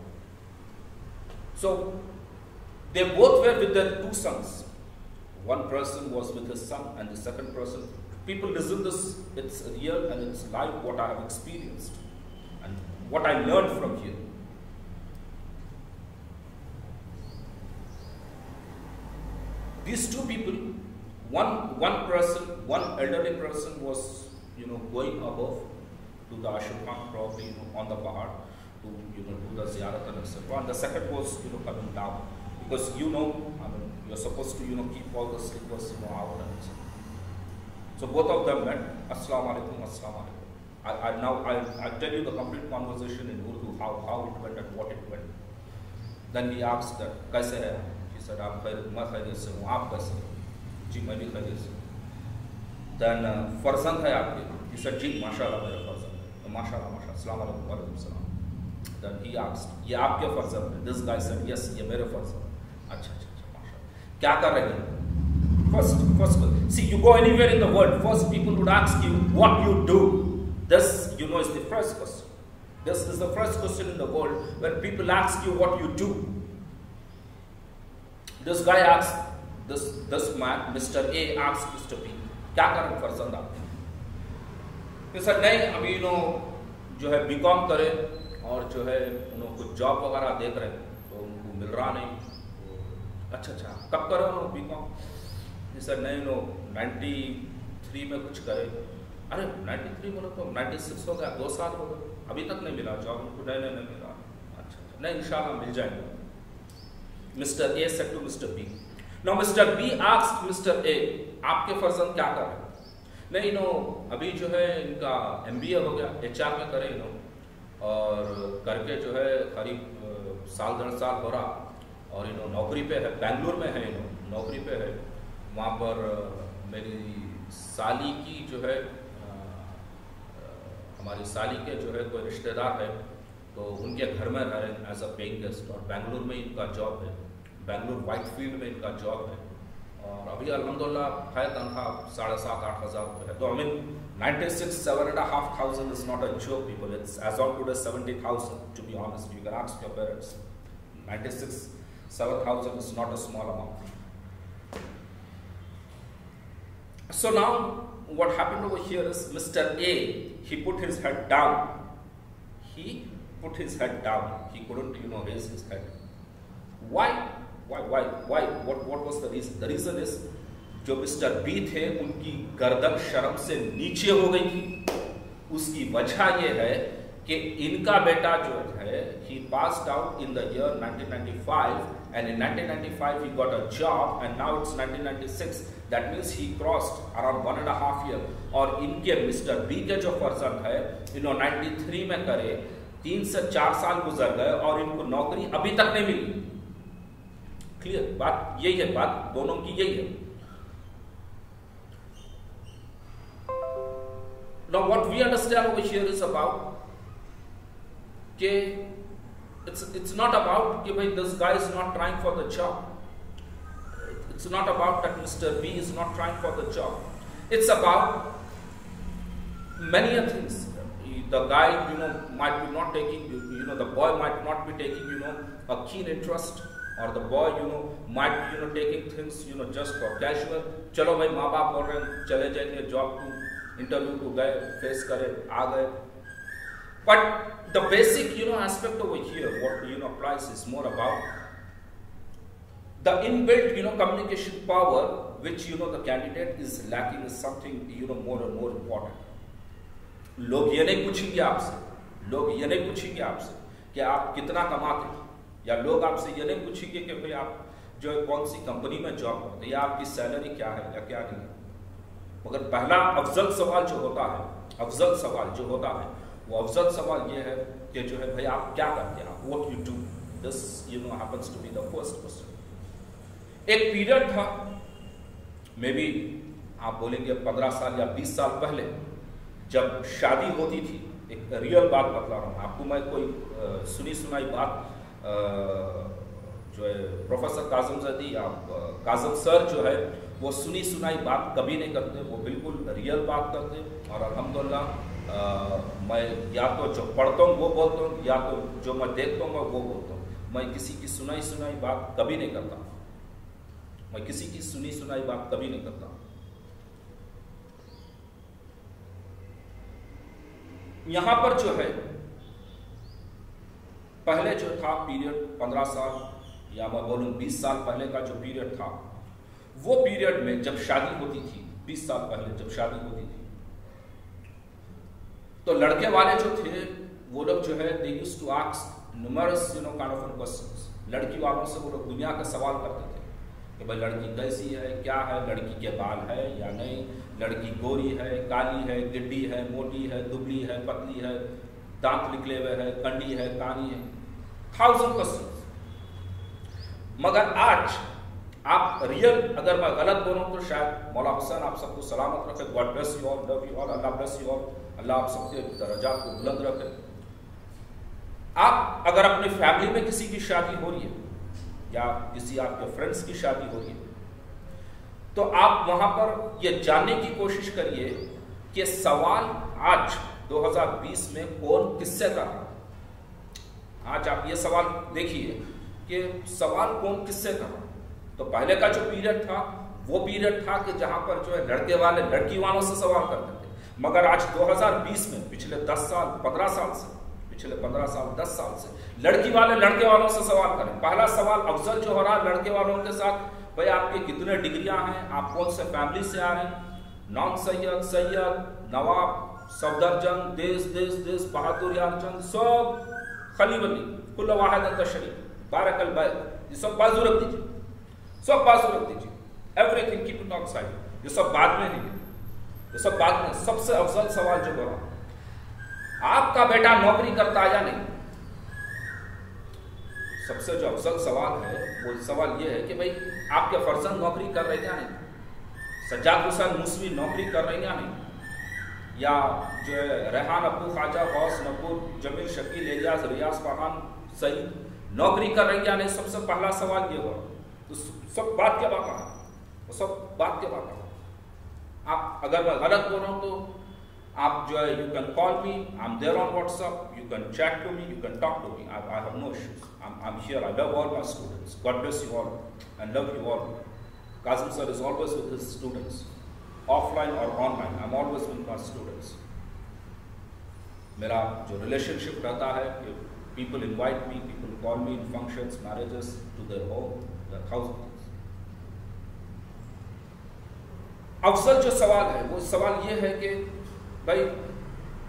So they both were with their two sons. One person was with his son, and the second person. People listen this, it's real and it's live what I have experienced and what I learned from here. These two people, one person, one elderly person was, going above to the ashram, probably, on the pahad to, do the ziyarat and etc. And the second was, coming down because, I mean, you're supposed to, keep all the slippers, out and etc. So both of them met. Assalamu alaikum, assalamu alaikum. I'll tell you the complete conversation in Urdu, how it went and what it went. Then he asked that, kaise hai? He said, I'm khairiyat se hu, aap kaise ho? Ji, main bhi khairiyat se. Then farzand hai aapke? He said, ji, mashallah, mera farzand hai. Mashallah, mashallah, assalamu alaikum, wa alaikum salam. Then he asked, ye aapke farzand hai? This guy said, yes, ye mere farzand hai. Acha, mashallah. Kya kar rahe hain? First, see, you go anywhere in the world, first people would ask you what you do. This, is the first question. This is the first question in the world when people ask you what you do. This guy asked, this man, Mr. A asked Mr. B, क्या करें फर्जंद आप? He said, नहीं, अभी जो है B.Com करे और जो है कुछ जॉब वगैरह देख रहे हैं तो उनको मिल रहा नहीं. अच्छा, कब करो B.Com? He said, नहीं 93 में कुछ करे. अरे 93 बोलो तो 96 हो गया, 2 साल हो गए, अभी तक नहीं मिला जॉब. उनको नहीं मिला. अच्छा, नहीं इंशाल्लाह मिल जाएगा. Mr. A said to Mr. B. Now Mr. B asked Mr. A, आपके फर्जंद क्या कर रहे हैं? नहीं अभी जो है इनका MBA हो गया, HR में करे और करके जो है करीब साल 1.5 साल हो रहा और नौकरी पे है, बेंगलुरु में है, नौकरी पे है. वहाँ पर मेरी साली की जो है हमारी साली के जो है कोई रिश्तेदार है तो उनके घर में रह रहे हैं एज अ पेइंग गेस्ट और बेंगलुरु में इनका जॉब है, बेंगलुरु व्हाइटफील्ड में इनका जॉब है और अभी अल्हम्दुलिल्लाह है तनख्वाह 7,500-8,000 रुपये है. तो I mean 96, 7,500 is not a joke, people. It's as on today 70,000 to be honest. You can ask your parents. 96, 7,000 is not a small amount. So now, what happened over here is Mr. A, he put his head down. He put his head down. He couldn't, raise his head. Why? What was the reason? The reason is, जो Mr. B थे, उनकी गर्दन शर्म से नीचे हो गई थी. उसकी वजह ये है कि इनका बेटा जो है, he passed out in the year 1995, and in 1995 he got a job, and now it's 1996. That means he crossed around 1.5 years. और इनके Mr. B के जो फर्जंद है, 93 में करे, 3 से 4 साल गुजर गए और इनको नौकरी अभी तक नहीं मिली. क्लियर बात यही है, बात दोनों की यही है. Now what we understand over here is about कि it's not about कि भाई this guy is not trying for the job. It's not about that Mr. B is not trying for the job. It's about many things. The guy, might be not taking, the boy might not be taking, a keen interest, or the boy, might be, taking things, just for casual. चलो भाई माँ बाप बोल रहे हैं चले जाएंगे job को, इंटरव्यू को गए, फेस करे, आ गए. But the basic, aspect over here, what, applies is more about the inbuilt, communication power, which, the candidate is lacking is something, more and more important. लोग ये नहीं पूछेंगे आपसे कि आप कितना कमाते हैं, या लोग आपसे ये नहीं पूछेंगे कि भाई आप जो कौन सी कंपनी में जॉब करते हैं या आपकी सैलरी क्या है या क्या नहीं है. मगर पहला अफजल सवाल जो होता है वो अफजल सवाल ये है कि जो है भाई आप क्या करते हैं, what you do. This happens to be the first question. एक पीरियड था, मे बी आप बोलेंगे 15 साल या 20 साल पहले, जब शादी होती थी. एक रियल बात बतला रहा हूँ आपको मैं, कोई सुनी सुनाई बात. जो है प्रोफेसर काजम सर जो है वो सुनी सुनाई बात कभी नहीं करते, वो बिल्कुल रियल बात करते। और अल्हम्दुलिल्लाह मैं या तो जो पढ़ता हूँ वो बोलता हूँ, या तो जो मैं देखता हूँ मैं वो बोलता हूँ। मैं किसी की सुनाई सुनाई बात कभी नहीं करता, मैं किसी की सुनी सुनाई बात कभी नहीं करता। यहां पर जो है पहले जो था पीरियड 15 साल या मैं बोलूं 20 साल पहले का जो पीरियड था, वो पीरियड में जब शादी होती थी, 20 साल पहले जब शादी होती थी, तो लड़के वाले जो थे वो लोग जो है they used to ask numerous kind of questions। लड़की वालों से वो लोग दुनिया के सवाल करते थे कि भाई लड़की कैसी है, क्या है, लड़की के बाल है या नहीं, लड़की गोरी है, काली है, गिड्डी है, मोटी है, दुबली है, पतली है, दांत निकले हुए है, कंडी है, कानी है, 1000 क्वेश्चंस। मगर आज आप रियल, अगर मैं गलत बोलूं तो शायद मौला हुसैन आप सबको सलामत रखे, God bless you all, love you all, Allah bless you all, Allah आप सबके दर्जात को बुलंद रखे। आप अगर अपनी फैमिली में किसी की शादी हो रही है या किसी आपके फ्रेंड्स की शादी हो रही है, तो आप वहां पर ये जानने की कोशिश करिए कि सवाल आज 2020 में कौन किससे कर रहा है। आज आप ये सवाल देखिए कि सवाल कौन किससे कर रहा है। तो पहले का जो पीरियड था वो पीरियड था कि जहां पर जो है लड़के वाले लड़की वालों से सवाल करते थे। मगर आज 2020 में पिछले 10 साल 15 साल से, पिछले 15 साल 10 साल से लड़की वाले लड़के वालों से सवाल करें। पहला सवाल अफजल जो हो रहा है लड़के वालों के साथ, भाई आपके कितने डिग्रियां हैं, आप कौन से फैमिली से आ रहे हैं, नॉन सैयद, सैयद, नवाब, सफदरजंग, देश देश देश, बहादुर यारजंग, सब खली बली कुल वाहिद तशरीफ, बारकल बैत, ये सब बाजू रख दीजिए, सब बाजू रख दीजिए, एवरीथिंग कीप इट आउटसाइड, ये सब बाद में है, ये सब बाद में। सबसे अफजल सवाल जो हो रहा, आपका बेटा नौकरी करता है या नहीं। सबसे जो अफजल सवाल है वो सवाल ये है कि भाई आपके फर्जंद नौकरी कर रहे हैं या नहीं, सज्जाद हुसैन मूसवी नौकरी कर रहे हैं या नहीं, या जो है रेहान अब्बू, ख्वाजा गौस, नकूर, जमील, शकील, एलियास, रियाज, फरहान, सईद नौकरी कर रहे हैं या नहीं। सबसे पहला सवाल ये हो। तो सब बात के बात है, वो सब बात के बात है। आप अगर मैं गलत बोल रहा हूं तो आप जो है you can call me, I am there on WhatsApp, you can chat to me, you can talk to me, I have no issues, I am here, I love all my students, God bless you all and love you all. Qasim sir is always with his students, offline और online, I am always with my students. मेरा जो relationship रहता है कि people invite me, people call me in functions, marriages, to their home, thousand. Afzal जो सवाल है वो सवाल ये है कि भाई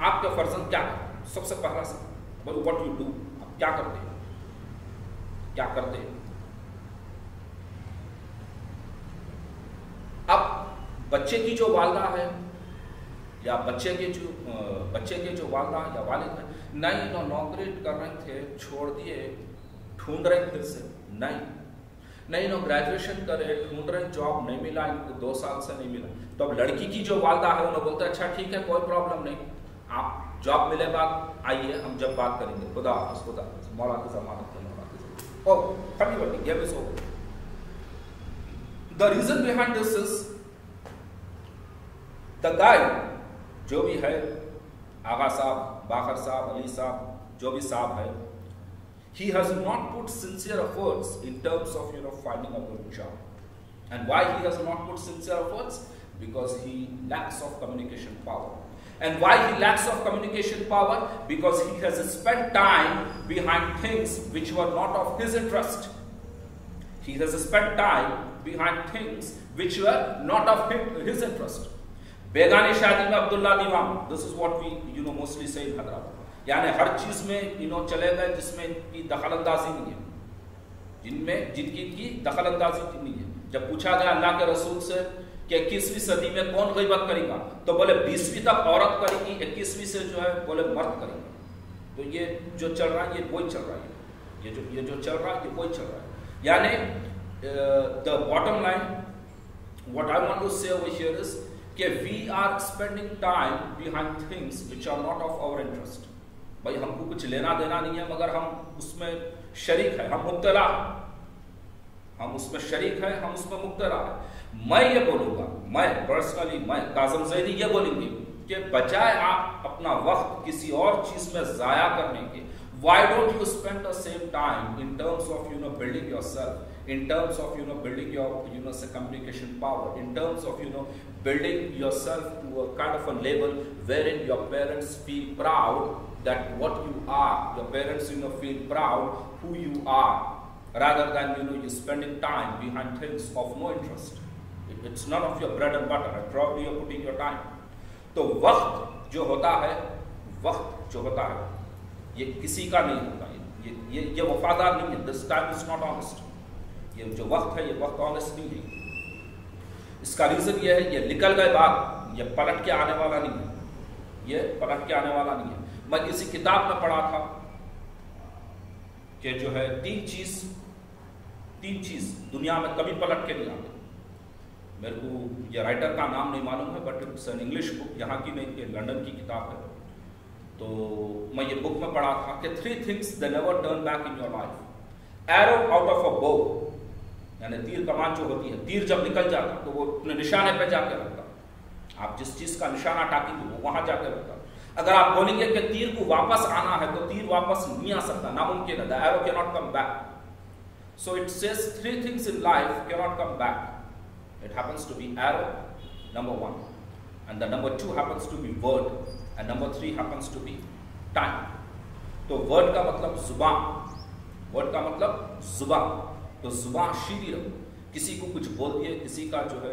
आपके फर्जंद क्या है। सबसे पहला सवाल, भाई व्हाट यू डू, आप क्या करते हैं, क्या करते हैं। अब बच्चे की जो वालदा है या बच्चे के जो वालदा या वालिद है, नहीं नो नौकरी कर रहे थे, छोड़ दिए, ढूंढ रहे फिर से, नहीं नो ग्रेजुएशन करे, ढूंढ रहे जॉब नहीं मिला, इनको 2 साल से नहीं मिला। तो अब लड़की की जो वालदा है उन्होंने बोलते अच्छा ठीक है, कोई प्रॉब्लम नहीं, आप जॉब मिले बाद आइए, हम जब बात करेंगे, खुदा हाफिज़, खुदा हाफिज़, मौला की ज़मानत है, मौला की ज़मानत। ओह खली बनी, game is over. The reason behind this is the guy जो भी है, आगा साहब, बाखर साहब, अली साहब, जो भी साहब है, he has not put sincere efforts in terms of finding a good job. And why he has not put sincere efforts? Because he lacks of communication power. And why he lacks of communication power? Because he has spent time behind things which were not of his interest. He has spent time behind things which were not of his interest. बेगानी शादी में अब्दुल्ला दीवान, this is what we mostly say in Hyderabad. यानी हर चीज में चले गए जिसमें इनकी दखलंदाजी नहीं है, जिनकी की दखलंदाजी नहीं है। जब पूछा गया अल्लाह के रसूल से कि 21वीं सदी में कौन गीबत करेगा, तो बोले 20वीं तक औरत करेगी, 21वीं से जो है बोले मर्द करेगा। तो ये जो चल रहा है ये वही चल रहा है, ये जो चल रहा है ये वही चल रहा है। यानी the bottom line what I want to say over here is कि we are spending time behind things which are not of our interest. भाई हमको कुछ लेना देना नहीं है, मगर हम उसमें शरीक है, हम मुब्तला हैं, हम उसमें शरीक है, हम उसमें मुब्तला है। मैं ये बोलूंगा, मैं पर्सनली, मैं काज़म ज़ैदी ये बोलेंगे कि बजाय आप अपना वक्त किसी और चीज में जाया करने के, why don't you spend the same time in terms of building yourself, in terms of building your say communication power, in terms of building yourself to a kind of a level wherein your parents feel proud that what you are, your parents feel proud who you are, rather than you spending time behind things of no interest. It's none of your bread and butter, and probably you're putting your time. तो वक्त जो होता है, वक्त जो होता है ये किसी का नहीं होता, ये वफादार नहीं है. This time is not honest. ये जो वक्त है ये वक्त ऑनेस्ट नहीं है. इसका रीजन ये है, ये निकल गए बात, ये पलट के आने वाला नहीं है, ये पलट के आने वाला नहीं है. मैं किसी किताब में पढ़ा था कि जो है तीन चीज दुनिया में कभी पलट के नहीं आते. मेरे को ये राइटर का नाम नहीं मालूम है, but it's an English book, यहाँ की नहीं, ये लंदन की किताब है. तो मैं ये बुक में पढ़ा था कि 3 things they never turn back in your life. Arrow out of a bow, यानी तीर कमान जो होती है, तीर जब निकल जाता तो वो अपने निशाने पे जाके रखता. आप जिस चीज का निशाना टाकेंगे वो वहां जाके रखता. अगर आप बोलेंगे कि तीर को वापस आना है तो तीर वापस नहीं आ सकता, नामुमकिन है. The arrow cannot come back. So it says 3 things in life cannot come back. It happens to be arrow, number 1, and the number 2 happens to be word, and number 3 happens to be time. तो word का मतलब जुबान, word का मतलब जुबान. तो जुबान सीधी रहो. किसी को कुछ बोल दिए, किसी का जो है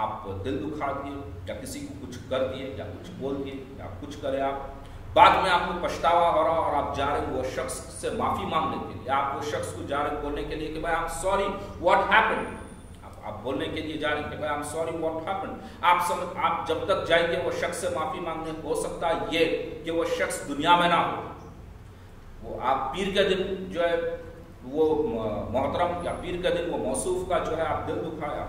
आप दिल दुखा दिए, या किसी को कुछ कर दिए, या कुछ बोल दिए, या कुछ करे आप, बाद में आपको पछतावा हो रहा और आप जा रहे वो शख्स से माफी मांगने के लिए, आप वो शख्स को जा रहे बोलने के लिए कि भाई I am sorry what happened. आप बोलने के लिए जा रहे हैं कि भाई I am sorry what happened. आप जब तक जाएंगे वो शख्स से माफी मांगने, हो सकता है ये कि वो शख्स दुनिया में ना हो. वो आप पीर के दिन जो है वो मोहतरम, या पीर के दिन वो मौसूफ का जो है आप दिल दुखाया.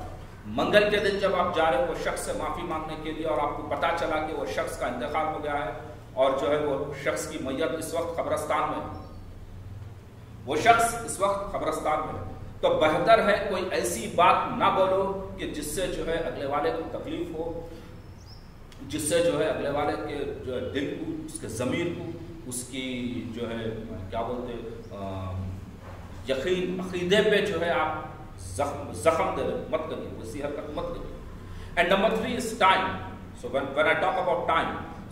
मंगल के दिन जब आप जा रहे हो वो शख्स से माफी मांगने के लिए और आपको पता चला कि वो शख्स का इंतकाल हो गया है और जो है वो शख्स की मैयत इस वक्त कब्रिस्तान में, वो शख्स इस वक्त कब्रिस्तान में, तो बेहतर है कोई ऐसी बात ना बोलो कि जिससे जो है अगले वाले को तकलीफ हो, जिससे जो है अगले वाले के जो है दिल को, उसके ज़मीर को, उसकी जो है क्या बोलते यकीन अकीदे पे जो है आप जख्म दे मत करिए, वैसी हरकत मत करिए. And number 3 is time. So when I talk about time,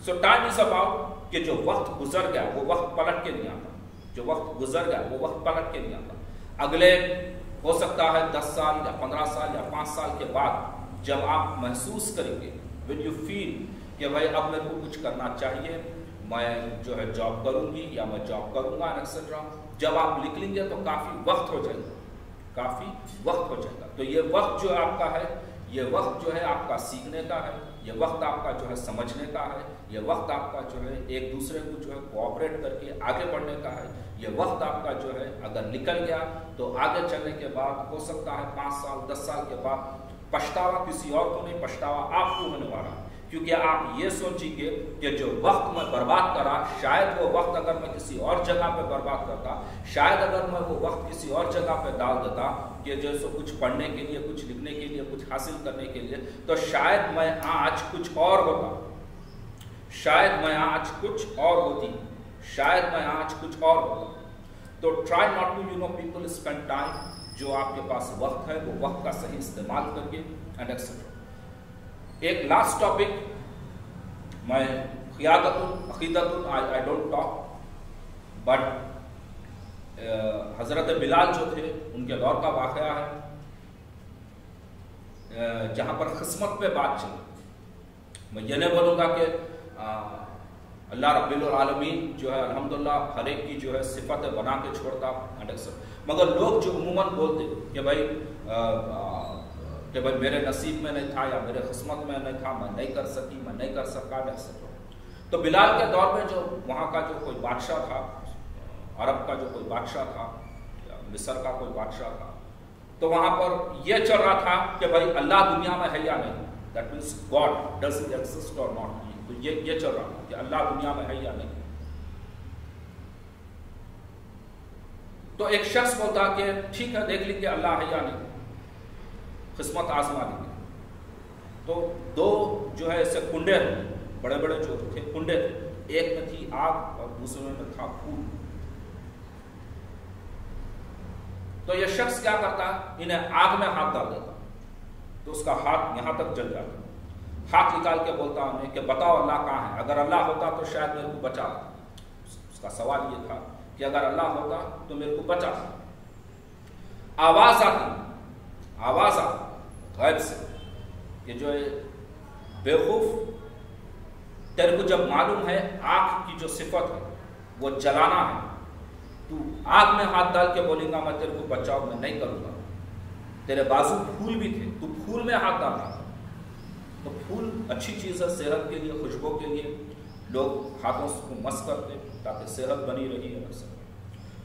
so time is about कि जो वक्त गुजर गया वो वक्त पलट के नहीं आता. जो वक्त गुजर गया वो वक्त पलट के नहीं आता. अगले हो सकता है 10 साल या 15 साल या 5 साल के बाद जब आप महसूस करेंगे, व्हेन यू फील कि भाई अब मेरे को कुछ करना चाहिए, मैं जो है जॉब करूंगी या मैं जॉब करूंगा एक्सेट्रा, जब आप निकलेंगे तो काफी वक्त हो जाएगा, काफी वक्त हो जाएगा. तो ये वक्त जो आपका है, ये वक्त जो है आपका सीखने का है, ये वक्त आपका जो है समझने का है, ये वक्त आपका जो है एक दूसरे को जो है कोऑपरेट करके आगे बढ़ने का है. ये वक्त आपका जो है अगर निकल गया तो आगे चलने के बाद हो सकता है 5 साल 10 साल के बाद पछतावा किसी और को नहीं, पछतावा आपको होने वाला है. क्योंकि आप ये सोचेंगे कि जो वक्त मैं बर्बाद करा, शायद वो वक्त अगर मैं किसी और जगह पे बर्बाद करता, शायद अगर मैं वो वक्त किसी और जगह पे डाल देता कि जैसे कुछ पढ़ने के लिए, कुछ लिखने के लिए, कुछ हासिल करने के लिए, तो शायद मैं आज कुछ और होता, शायद मैं आज कुछ और होती, शायद मैं आज कुछ और होता. तो try not to people spend time. जो आपके पास वक्त है वो वक्त का सही इस्तेमाल करके एंड एक्सेट्रा. एक लास्ट टॉपिक, मैं अकीदतुन आई डोंट टॉक, बट हजरत बिलाल जो थे उनके दौर का वाक़या है जहाँ पर किस्मत पे बात चली. मैं ये नहीं बोलूँगा कि अल्लाह रब्बिल आलमीन जो है अल्हम्दुलिल्लाह हर एक की जो है सिफत बना के छोड़ता, मगर लोग जो उमूमन बोलते कि भाई मेरे नसीब में नहीं था या मेरे किस्मत में नहीं था, मैं नहीं कर सकी, मैं नहीं कर सका, तो बिलाल के दौर में जो वहाँ का जो कोई बादशाह था, अरब का जो कोई बादशाह था या मिस्र का कोई बादशाह था, तो वहाँ पर यह चल रहा था कि भाई अल्लाह दुनिया में है या नहीं, that means God does it exist और नॉट. तो ये चल रहा था कि अल्लाह दुनिया में है या नहीं. तो एक शख्स बोलता कि ठीक है देख लीजिए अल्लाह है या नहीं, किस्मत आजमा लीजिए. तो दो जो है ऐसे कुंडे बड़े बड़े जो थे कुंडे, एक में थी आग और दूसरे में था फूल। तो यह शख्स क्या करता, इन्हें आग में हाथ डाल देता, तो उसका हाथ यहां तक जल जाता। हाथ निकाल के बोलता उन्हें कि बताओ अल्लाह कहाँ है, अगर अल्लाह होता तो शायद मेरे को बचा। उसका सवाल ये था कि अगर अल्लाह होता तो मेरे को बचा। आवाज आती गैब से कि जो बेवकूफ, तेरे को जब मालूम है आग की जो सिफत है वो जलाना है, तू आग में हाथ डाल के बोलेगा मैं तेरे को बचाओ, मैं नहीं करूंगा। तेरे बाजू फूल भी थे, तू फूल में हाथ डालना। तो फूल अच्छी चीज है सेहत के लिए, खुशबू के लिए, लोग हाथों को मस करते ताकि सेहत बनी रही है।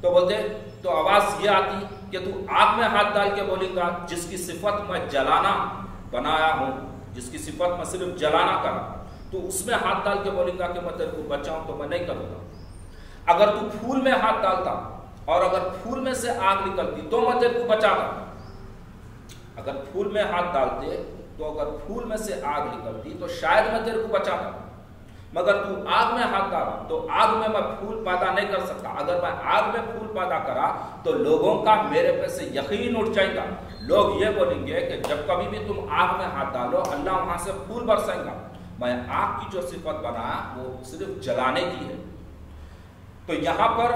तो बोलते तो आवाज ये आती कि तू आग में हाथ डाल के बोलेगा जिसकी सिफत मैं जलाना बनाया हूं, जिसकी सिफत मैं सिर्फ जलाना करा, तो उसमें हाथ डाल के बोलेगा कि मैं तेरे को बचाऊं, तो मैं नहीं करूंगा। अगर तू फूल में हाथ डालता और अगर फूल में से आग निकलती तो मैं तेरे को बचाता। अगर फूल में हाथ डालते तो अगर फूल में से आग निकलती तो शायद मैं तेरे को बचाता, मगर तू आग में हाथ डाला तो आग में मैं फूल पैदा नहीं कर सकता। अगर मैं आग में फूल पैदा करा तो लोगों का मेरे पे से यकीन उठ जाएगा। लोग ये बोलेंगे कि जब कभी भी तुम आग में हाथ डालो अल्लाह वहां से फूल बरसाएगा। मैं आग की जो सिफत बनाया वो सिर्फ जलाने की है। तो यहां पर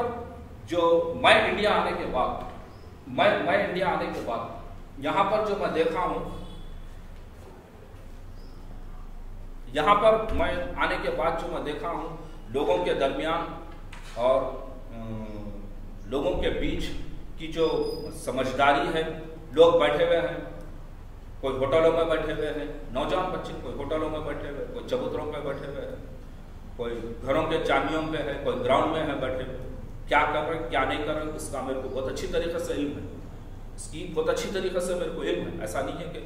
जो मैं इंडिया आने के बाद यहां पर जो मैं देखा हूं, यहां पर मैं आने के बाद जो मैं देखा हूं, लोगों के दरमियान और लोगों के बीच की जो समझदारी है, लोग बैठे हुए हैं, कोई होटलों में बैठे हुए हैं, नौजवान बच्चे कोई होटलों में बैठे हुए, कोई चबूतरों पे बैठे हुए हैं, कोई घरों के चांदियों पे है, कोई ग्राउंड में है बैठे हुए। क्या कर रहे क्या नहीं कर रहे इसका मेरे को बहुत अच्छी तरीके से इल्म है, इसकी बहुत अच्छी तरीके से मेरे को इल्म है। ऐसा नहीं है कि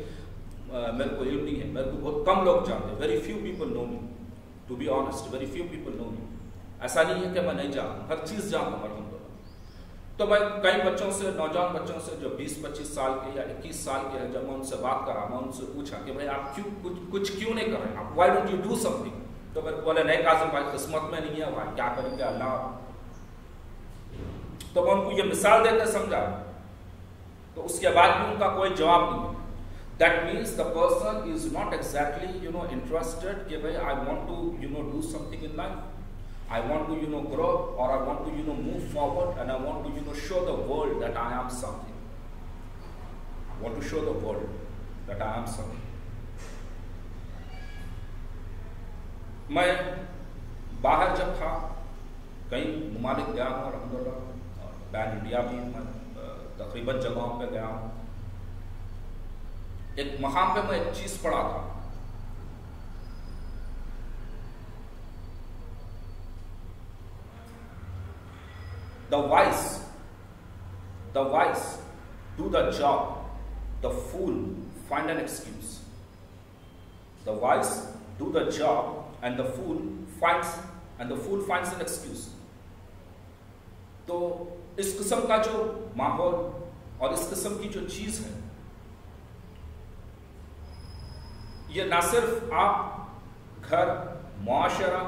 मेरे को इल्म नहीं है, मेरे को बहुत कम लोग जानते हैं। Very few people know me, to be honest, very few people know me. ऐसा नहीं है कि मैं नहीं जानता, हर चीज जानता हूं अल्हम्दुलिल्लाह। तो मैं कई बच्चों से, नौजवान बच्चों से जो 20-25 साल के या 21 साल के हैं, जब मैं उनसे बात करा, मैं उनसे पूछा कि भाई आप क्यों कुछ क्यों नहीं कर रहे हैं, why don't you do something. तो मेरे को बोले नहीं कासिम भाई किस्मत में नहीं है भाई, क्या करेंगे अल्लाह। तो मैं उनको ये मिसाल देकर समझा, तो उसके बाद भी उनका कोई जवाब नहीं है। That means the person is not exactly interested कि भाई I want to do something in life, I want to grow, or I want to move forward, and I want to show the world that I am something. I want to show the world that I am something. मैं बाहर जब था कई ममालिक गया हूँ अल्हम्दुलिल्लाह, और पैन इंडिया भी मैं तकरीबन जगहों पे गया हूँ। एक मकाम पे मैं एक चीज पढ़ा था, the wise do the job, the fool find an excuse. The wise do the job and the fool finds an excuse. तो इस किस्म का जो माहौल और इस किस्म की जो चीज है, ये ना सिर्फ आप घर, मुआशरा,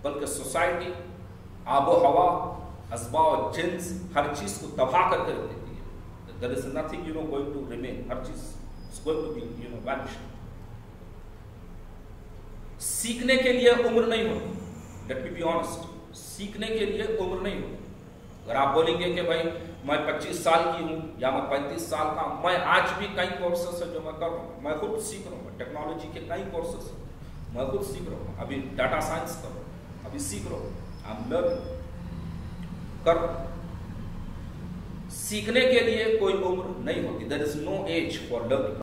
बल्कि सोसाइटी, आबो हवा, असबाब जिन्स, हर चीज को तबाह करके रख देती है। There is nothing going to remain, हर चीज is going to be vanished. सीखने के लिए उम्र नहीं होती, let me be honest, सीखने के लिए उम्र नहीं होती। अगर आप बोलेंगे कि भाई मैं 25 साल की हूँ या मैं 35 साल का हूँ, मैं आज भी कई कोर्सेस है जो मैं कर रहा हूँ, मैं खुद सीख रहा हूँ, टेक्नोलॉजी के कई कोर्सेस हैं मैं खुद सीख रहा हूँ, अभी डाटा साइंस कर रहा हूँ, अभी सीख रहा हूँ, आई एम लर्निंग कर रहा हूँ। सीखने के लिए कोई उम्र नहीं होती, there is no age for learning.